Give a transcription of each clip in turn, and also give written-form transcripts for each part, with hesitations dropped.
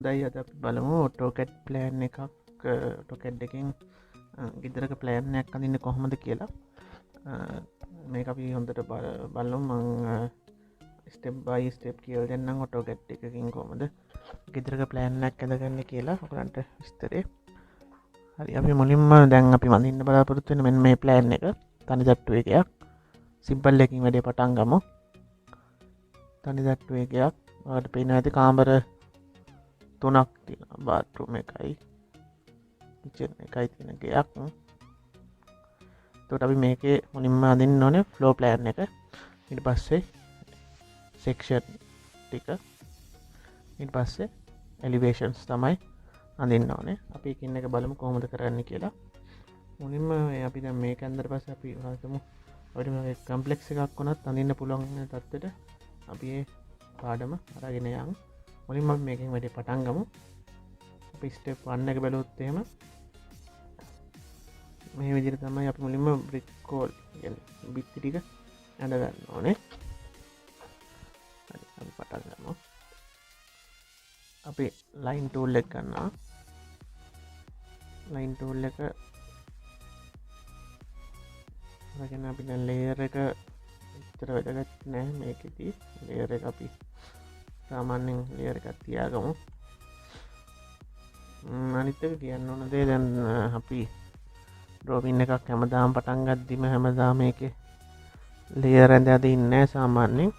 දයි අද අපි බලමු ටෝකට් ප්ලෑන් එකක් ටොකට් එකෙන් ගිදරක ප්ලෑන්යක් අඳන්න කොහොමද කියලා මේ අපි හොඳට බලු මං ස්ටෙප් බයි ස්ටප් කියල් දෙන්නම් ඔටෝකට් එකකින් කොමද ගෙදරක ප්ලෑන්නක් ඇඳගන්න කියලා ඔකරන්ට විස්තරේ හරි අපි මුලින්ම දැන් අපි මඳන්න බලාපොරත්තුවෙන මෙ මේ ප්ලෑන් එක තනි දට්ටුව එකයක් සිම්පල් එකින් වැඩේ පටන් ගමු තනි දට්ටුව එකයක් ට පේන ඇති කාම්බර තුනක් තින බාටරුම එකයි එකයි තින ගයක් තොට අපි මේකේ මුලින්ම අදින්න ඕනේ ෆ්ලෝ ප්ලෑන් එක ඉට පස්සේ සෙක්ෂන් ටික ඉට පස්සේ එලිවේෂන්ස් තමයි අඳන්න ඕනේ අපි ඉන්න එක බලමු කොහොමද කරන්න කියලා මුලින්ම අපි දැ මේ ඇන්දර පස අපි හසමු ඔට කම්පලෙක්ස් එකක් වොනත් අඳන්න පුළොන් තත්වට අපි පාඩම අරගෙන යම් මුලින්ම මේකින් වැඩි පටන්ගමු අපි ස්ටප් වන්න එක බැලොත්තේම මේ විදිර තමයි අපි මුලින්ම බ්‍රික්කෝල් බිත්ති ටික ඇඳගන්න ඕනේ පටන්ගම අපි ලයින් ටූල් එක් ගන්නා ලයින් ටූල් එක රගෙන අපි ලේයර එක ඉතර වැඩගත් නෑ මේකෙති ලේයර එක අපි සාමාන්‍යෙන් ලේයර එකත් තියාගමු අනිත්තක කියන්න ඕන දේ දැන් අපි ඩ්‍රෝවින් එකක් හැමදාම් පටන්ගත්දිම හැමදාම එක ලේයරැඳ අද ඉන්න සාමාන්‍යෙන්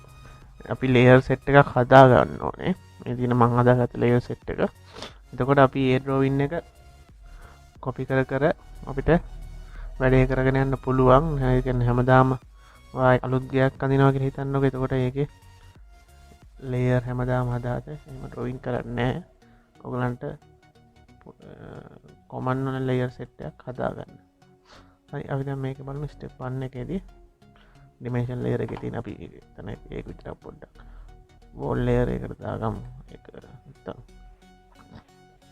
අපි ලේර් සෙට් එකක් හදා ගන්න ඕනේ මේ තින මං හදාගත ලේර් සෙට් එක එතකොට අපි ඒ ඩ්‍රෝවින් එක කොපි කර අපිට වැඩේ කරගෙන යන්න පුළුවන් හැකැන හැමදාම අලුත් ගයක් අඳනවාගෙන හිතන්නක එතකොට ඒක ලේර් හැමදාම හදාත එම ඩ්‍රෝවින් කරන්නේ ඔගලන්ට කොමන් වන ලේර් සෙට්ටයක් හදාගන්න හරි අපි මේක බලම ස්ටප් වන්න එකේදී ඩිමේෂන් ලේර එකෙතින් අපි තන ඒක විතරක් පොඩ්ඩක් බෝල් ලේර එකට දාගම් එක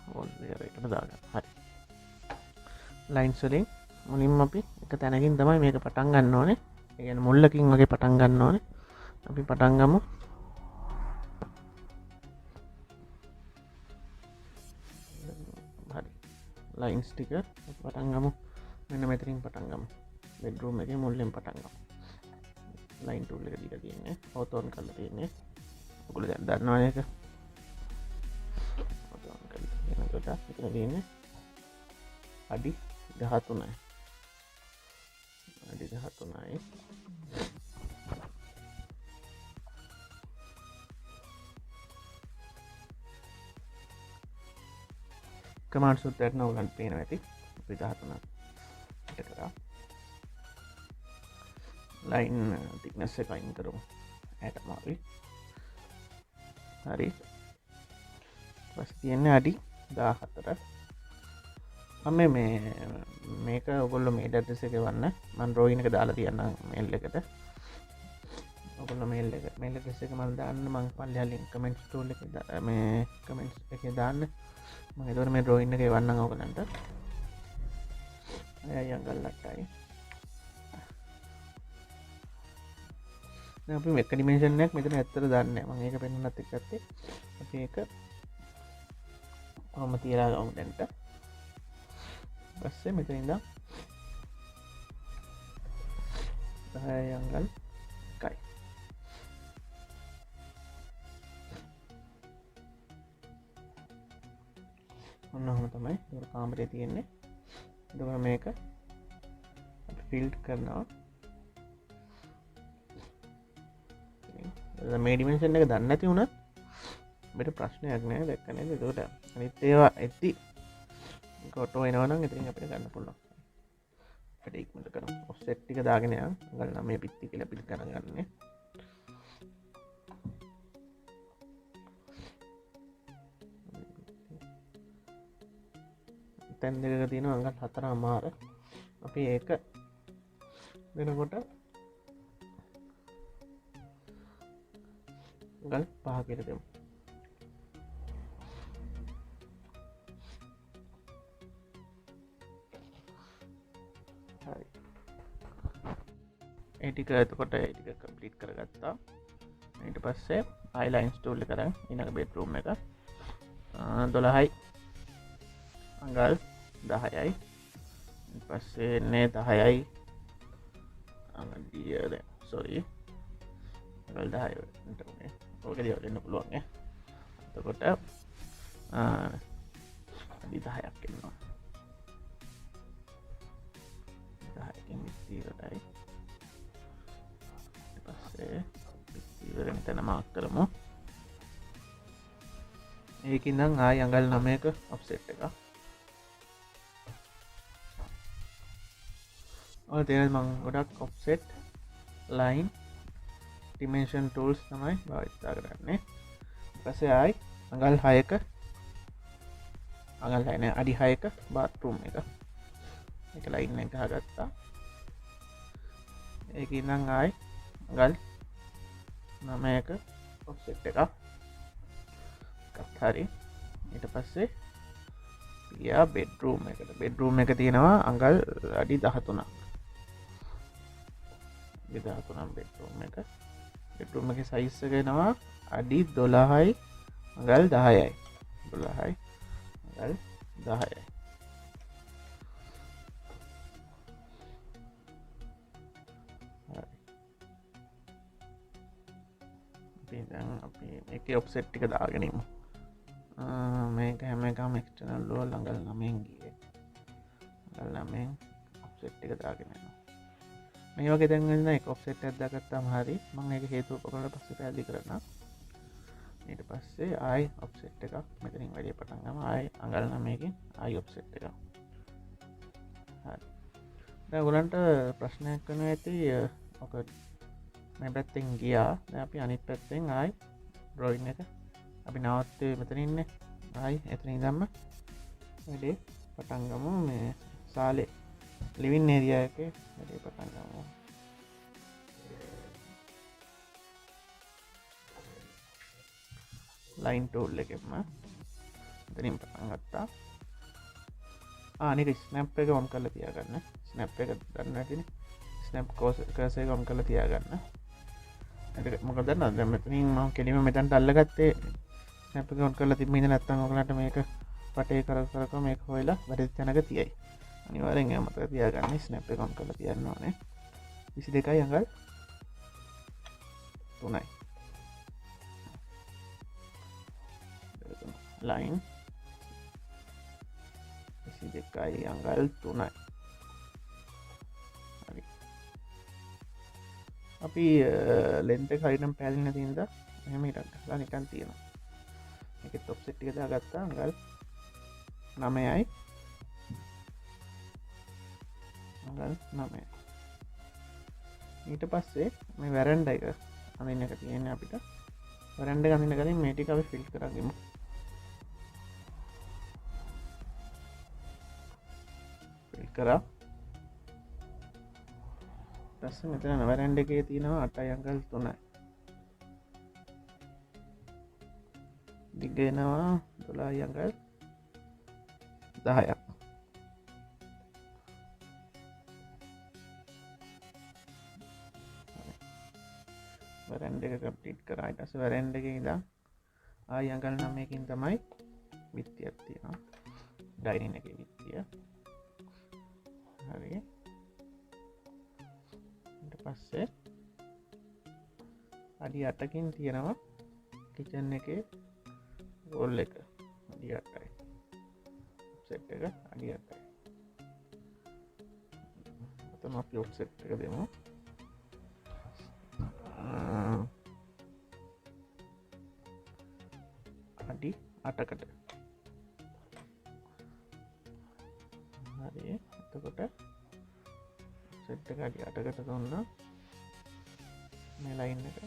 බෝල් ලේර එකට දාගන්න හරි ලයින්ස් වලින් මුලින්ම අපි එක තැනකින් තමයි මේක පටන් ගන්න ඕනේ ඒගැන මුල්ලකින් වගේ පටන් ගන්න ඕනේ අපි පටන්ගමු හරි ලයින්ස් ටික පටන්ගමු මෙන්න මෙතරින් පටන්ගම බෙඩරුම් එක මුල්ලෙන් පටන්ගම ලයින් ටූල් එක දික තියන්නේ ඔතෝන් කල තියන්නේ ඔකුල දන්නවා එක කොට තියන්නේ අඩි 13යි අඩි 13යි කමාන්ඩ් සුත්තට නවලන් පේන ඇති අපි 13 කරා ලයින් තික්නස්ස එකයින් කරමු ඇටමාවි හරි පස් තියෙන්නේ අඩි 14 මම මේක ඔගොල්ල මේ ඩැටස එක වන්න මන් රෝයින එක දාලා තියන්න මෙල් එකට ඔගොල්ල මේල් එක මේල් ෙස එක මල් දාන්න මං පල්ලයාලින් කමෙන්ට් ටෝල් එක මේ කමෙන්ට් එක දාන්න මගේතවර මේ රෝයින්න එක වන්න ඔගලන්ට අයගල්ලටයි අපි මෙක ඩිමේෂන්යක් මෙතන ඇත්තර දන්න ම ඒක පෙන්න්නත් එක්කත්තේ අපි ඒක කොම තියලා ගවුටන්ට පස්සේ මෙතනින්ද දහයංගල් කයි ඔන්න හොම තමයි කාමරය තියෙන්නේ දක මේක ෆිල්ඩ් කරනවා මේ ඩිමේෂන් එක දන්න ඇති වුණත් බට ප්‍රශ්නයක් නෑ දැක්කන තෝට අනිත් ඒවා ඇති කොටෝ එනවනම් ඉතිරින් අපිට ගන්න පුළුවන් ඉක්මට කරන ඔස්සෙට්ටික දාගෙනය ගල්න මේ පිත්ති කියල පිල් කරගන්නේ තැන් දෙක තියෙන අඟල් 4 අමාර අපි ඒක දෙනකොට ගල් 5 කියල දෙමු ඒටික ඇතකොට ඒටික කම්පලිට් කරගත්තා ඊට පස්සේ අයිලයින්ස් ටූල්ල කර ඉනක බෙටරුම් එක 12යි අඟල් 10යි පස්සේ නේ 10යි අඟල් සොරි අඟල් 10යි ඕක දිවලන්න පුළුවන් එතකොට අඩි 10ක් එන්නවා 10කින් විස්තීරටයි පස්සේ විස්තීරෙන් තැන මාක් කරමු ඒකින් නම් ආයි අඟල් 9ක ඔෆ්සෙට් එක ඔය තේරෙනවද මම ගොඩක් ඔෆ්සෙට් ලයින් ඩිමෙන්ෂන් ටූල්ස් තමයි භාවිතා කරන්නේ ඊපස්සේ ආයි අඟල් 6ක අඟල් 6 නෑ අඩි 6ක බාත්රූම් එක ඒක ලයින් එක ගහගත්තා ඒකින් නම් ආයි අඟල් 9ක ඔෆ්සෙට් එකක් හරි ඊට පස්සේ ගියා බෙඩ්රූම් එක තියෙනවා අඟල් අඩි 13ක් බෙඩ්රූම් එක සයිස් එක එනවා අඩි 12යි අඟල් 10යි 12යි අඟල් 10යි අපි මේකේ ඔෆ්සෙට් ටික දාගෙන ඉමු මේක හැම එකම එක්ස්ටර්නල් වල අඟල් 9න් ගියේ අඟල් 9න් ඔෆ්සෙට් ටික දාගෙන යනවා මේ වගේ දැන් වෙන එක ඔෆ්සෙට් එකක් දාගත්තාම හරි මම ඒක හේතු උපකරණ පස්සේ පැහැදිලි කරනවා ඊට පස්සේ ආයි ඔෆ්සෙට් එකක් මෙතනින් වැඩි පටන් ගම ආයි අඟල් 9කින් ආයි ඔෆ්සෙට් එකක් හරි දැන් ඔයගලන්ට ප්‍රශ්නයක් කරනවා ඇති ඔක මේ පැත්තෙන් ගියා දැන් අපි අනිත් පැත්තෙන් ආයි ඩ්‍රොයින් එක අපි නවත්තේ මෙතන ඉන්නේ ආයි එතන ඉඳන්ම වැඩේ පටන් ගමු මේ සාලේ ලිවින් ඒරියා එකේ වැඩේ පටන් ගමු ලයින් ටූල් එකෙන්ම එතනින් පටන් ගත්තා අනික ස්නැප් එක ඔන් කරලා තියාගන්න ස්නැප් එක දන්න නැතිනේ ස්නැප් කර්සර් එක ඔන් කරලා තියාගන්න මොකද දන්නවද දැන් මෙතනින් මම කෙලිම මෙතනට අල්ලගත්තේ ස්නැප් එක ඔන් කරලා තිබ්බ ඉඳ නැත්නම් ඔයගලන්ට මේක වටේ කර මේක හොයලා වැඩි තැනක තියයි අනිවාර්යෙන් ඒක මතක තියාගන්න ස්නැප් එක ඔන් කරලා තියන්න ඕනේ 22යි අඟල් 3යි ලයින් 22යි අඟල් 3යි හරි අපි ලෙන්ත් එක හරියටම පැහැදිලි නැති හින්දා එහෙම හිටලා නිකන් තියෙනවා මේකෙත් ඔෆ්සෙට් ටික දාගත්තා අඟල් 9යි අඟල් 9යි ඊට පස්සේ මේ වැරන්ඩ එක අඳින්න එක තියෙන්නේ අපිට වැරන්ඩ එක අඳින්න කලින් මේ ටික අපි ෆිල් කරගමු ෆිල් කරා ඊපස්සේ මෙතන වැරන්ඩ එකේ තියෙනවා 8යි අඟල් 3යි දිග එනවා 12යි අඟල් 10ක් වැරන්ඩ එක කම්ප්ලීට් කරා ඊට පස්සේ වැරන්ඩ එකේ ඉඳන් ආයි අඟල් 9කින් තමයි බිත්තියක් තියෙනවා ඩයිනින් එකේ බිත්තිය හරි ඊට පස්සේ අඩි 8කින් තියෙනවා කිචන් එකේ වෝල් එක අඩි 8යි ඔෆ්සෙට් එක අඩි 8යි අතන අපි ඔෆ්සෙට් එක දෙමු අඩි 8කට හරි එතකොට ඔෆ්සෙට් එක අඩි 8කට දුන්නා මේ ලයින් එක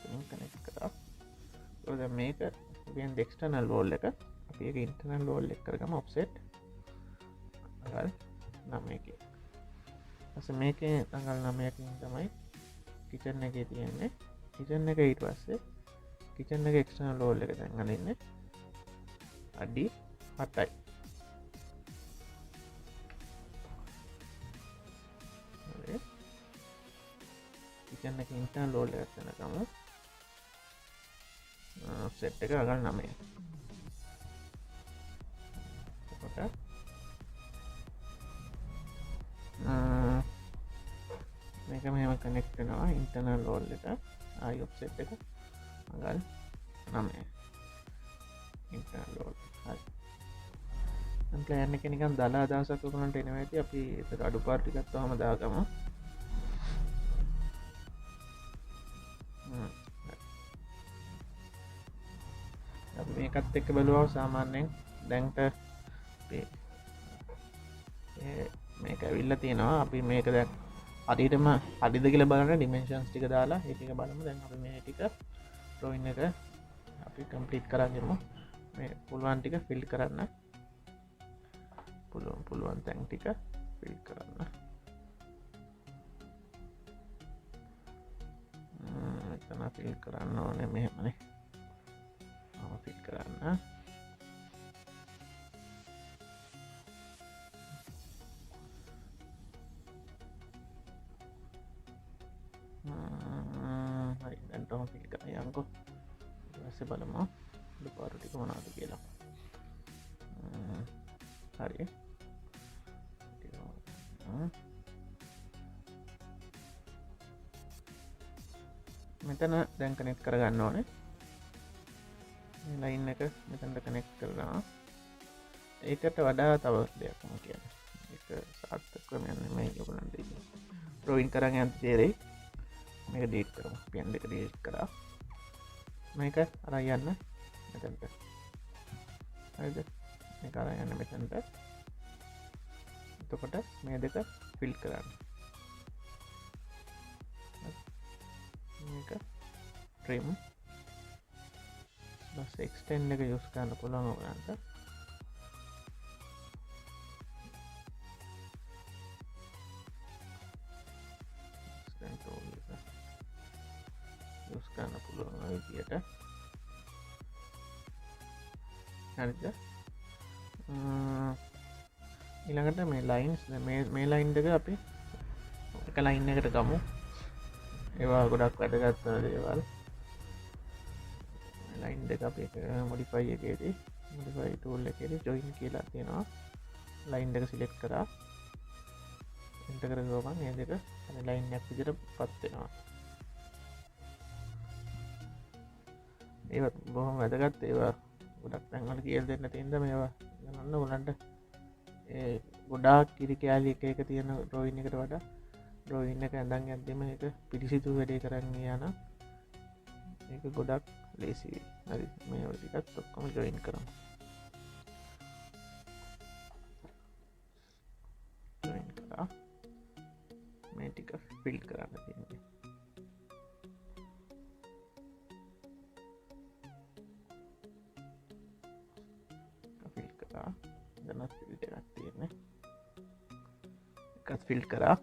තුන කනෙක්ට් කරා දැන් මේක කියන්නේ එක්ස්ටර්නල් වෝල් එක අපි ඒක ඉන්ටර්නල් වෝල් එක කරගමු ඔෆ්සෙට් අඟල් 9කින් ඊපස්සේ මේකේ අඟල් 9කින් තමයි කිචන් එකේ තියෙන්නේ කිචන් එක ඊට පස්සේ කිචන් එක එක්ස්ටර්නල් වෝල් එක දැන් අඳින්නේ අඩි 8යි හරි කිචන් එක ඉන්ටර්නල් වෝල් එක කරනකම ඔෆ්සෙට් එක අඟල් 9යි කනෙක්ට් වෙනවා ඉන්ටර්නල් වෝල් එක ආයි ඔෆ්සෙට් එක අඟල් 9 ඉන්ටර්නල් වෝල් හරි ප්ලෑන් එක නිකන් දලා අදහසක් ඔයගොල්ලන්ට එනවා ඇති අපි ඒක අඩුපාඩු ටිකක් තවම දාගමු අපි මේකත් එක්ක බලුවා සාමාන්‍යයෙන් දැන්ට මේක ඇවිල්ලා තියෙනවා අපි මේක දැන් හරියටම හරිද කියලා බලන්න ඩිමෙන්ෂන්ස් ටික දාලා ඒක එක බලමු දැන් අපි මේ ටික ඩ්‍රොයින් එක අපි කම්ප්ලීට් කරගමු මේ පුළුවන් ටික ෆිල් කරන්න පුළුවන් තැන් ටික ෆිල් කරන්න මෙතන ෆිල් කරන්න ඕනේ මෙහෙමනේ ෆිල් කරන්න හරි දැන්ටම ෆිල් කරන්න යන්කෝ ඊපස්සේ බලමු අඩුපාඩු ටික මොනවද කියලා හරි මෙතන දැන් කනෙක්ට් කරගන්න ඕනේ ලයින් එක මෙතනට කනෙක්ට් කරනවා ඒකට වඩා තව දෙයක් මම කියන්නේ ඒක සාර්ථක ක්‍රමයක් නෙමෙයි ඔයගොල්ලන්ට ඩ්‍රොයින් කරන් යන තේරෙයි මේක ඩීලීට් කරමු පෙන් එක ඩීලීට් කරා මේක අරන් යන්න මෙතනට හරිද මේක අරන් යන්න මෙතනට එතකොට මේ දෙක ෆිල් කරන්න මේක trim බස් extend එක යූස් කරන්න පුළුවන් ඔයගලන්ට extend tool එක යූස් කරන්න පුළුවන් විදියට හරිද ඊළඟට මේ ලයින්ස් මේ ලයින් දෙක අපි එක ලයින් එකට ගමු ඒවා ගොඩක් වැදගත් දේවල් ලයින් දෙක අපි මොඩිෆයි එකේදී මොඩිෆයි ටූල් එකේදී ජොයින් කියලා තියෙනවා ලයින් දෙක සිලෙක්ට් කරා එන්ටර් කරගමන් මේ දෙක ලයින් එකක් විදිහට පත් වෙනවා ඒවත් බොහොම වැදගත් ඒවා ගොඩක් තැන්වල කියලා දෙන්න තියෙනද මේවා ගන්න ඔයගලන්ට ඒ ගොඩාක් කිරි කෑලි එක එක තියෙන ඩ්‍රොයින් එකට වඩා ඩ්‍රොයින් එක ඇඳන් යද්දිම ඒක පිරිසිදු වැඩේ කරන් යන ඒක ගොඩක් ලේසි හරි මේ ඔය ටිකත් ඔක්කොම ජොයින් කරමු ජොයින් කරා මේ ටික ෆිල් කරන්න තියෙනවා ෆිල් කරා දැන් ෆිල් එකක් තියෙන්නේ එකත් ෆිල් කරා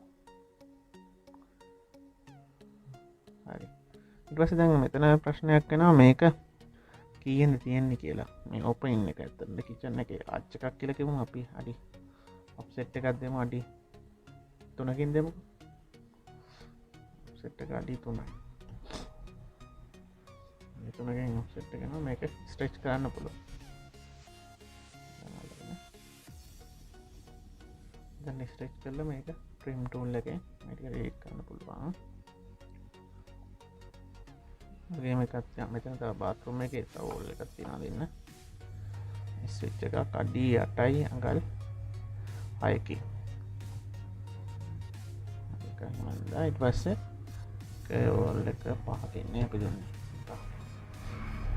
හරි ඊට පස්සේ දැන් මෙතන ප්‍රශ්නයක් වෙනවා මේක කීයෙන්ද තියෙන්නේ කියලා මේ ඕපනින් එක ඇත්තටම කිචන් එකේ ආච් එකක් කියලා කියමු අපි අඩි ඔෆ්සෙට් එකක් දෙමු අඩි 3කින් දෙමු ඔෆ්සෙට් එක අඩි 3යි මේ 3කින් ඔෆ්සෙට් එක යනවා මේක ස්ට්‍රෙච් කරන්න පුළුවන් දැන් ස්ට්‍රෙච් කරලා මේක trim tool එකෙන් මේක රීඩ් කරන්න පුළුවන් ගේම එකත් මෙතන තව බාත්රූම් එකේ තව වෝල් එකක් තියනවා දෙන්න ස්විච් එකක් අඩි 8යි අඟල් 6කින් ඒක මන්දා ඊට පස්සේ වෝල් එක 5කින් නේ අපි දුන්නේ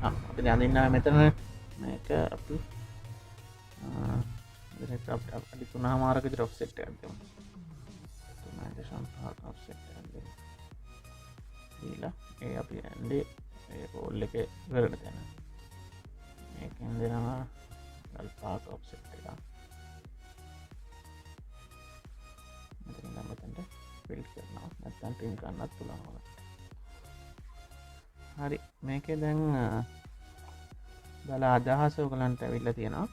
අපි දැන් ඉන්නවා මෙතන මේක අපි direct අඩි 3මාරක විතර ඔෆ්සෙට් එකක් දෙමු 3.5 ඔෆ්සෙට් එකක් දෙමු ඊළඟ ඒ අපි ඇන්ඩේ ඒ පෝල් එක ඉවරන තැන මේකෙන් දෙනවා අල්පාක ඔෆ්සෙට් එක මෙතනට ෆිල් කරනවා නැත්නම් ට්‍රිම් කරන්නත් පුළුවන් හරි මේකේ දැන් දාලා අදහස ඔයගලන්ට ඇවිල්ලා තියෙනවා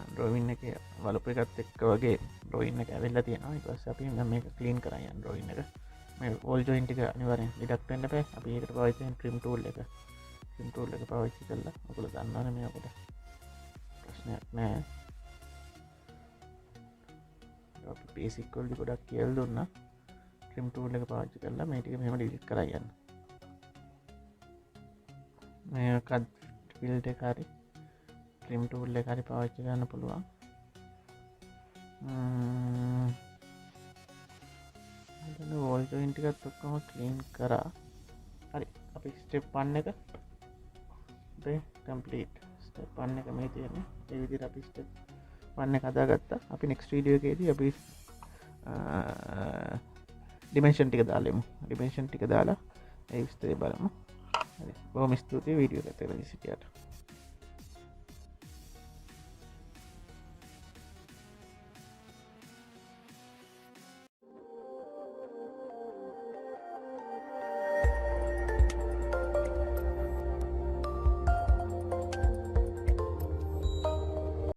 ඩ්‍රොයින් එකේ වලප එකත් එක්ක වගේ ඩ්‍රොයින් එක ඇවිල්ලා තියෙනවා ඊට පස්සේ අපි දැන් මේක ක්ලීන් කරන් යන ඩ්‍රොයින් එක මේ වෝල් ජොයින්ට් එක අනිවාර්යෙන් ඩිඩක්ට් වෙන්න බෑ අපි ඒකට පාවිච්චි කරන trim tool එක පාවිච්චි කරලා ඔයගොල්ලෝ දන්නවනේ මේකට ප්‍රශ්නයක් නෑ අපි බේසික් වලදී ගොඩක් කියලා දුන්නා ට්‍රිම් ටූල් එක පාවිච්චි කරලා මේ ටික මෙහෙම ඩිලීට් කරලා යන්න. මේකත් ෆිල්ටර් එක හරි ට්‍රිම් ටූල් එක හරි පාවිච්චි කරන්න පුළුවන්. වෝල් ජොයින් ටිකත් ඔක්කොම ක්ලීන් කරා. හරි අපි ස්ටෙප් 1 එක අපේ කම්ප්ලීට්. ස්ටෙප් 1 එක මේ තියෙන්නේ. ඒ විදිහට අපි ස්ටෙප් 1 එක හදාගත්තා. අපි නෙක්ස්ට් වීඩියෝ එකේදී අපි ඩිමෙන්ෂන් ටික දාලෙමු. ඩිමෙන්ෂන් ටික දාලා ඒ විස්තරය බලමු. හරි බොහොම ස්තුතියි වීඩියෝ එකත් එක්ක සිටියට.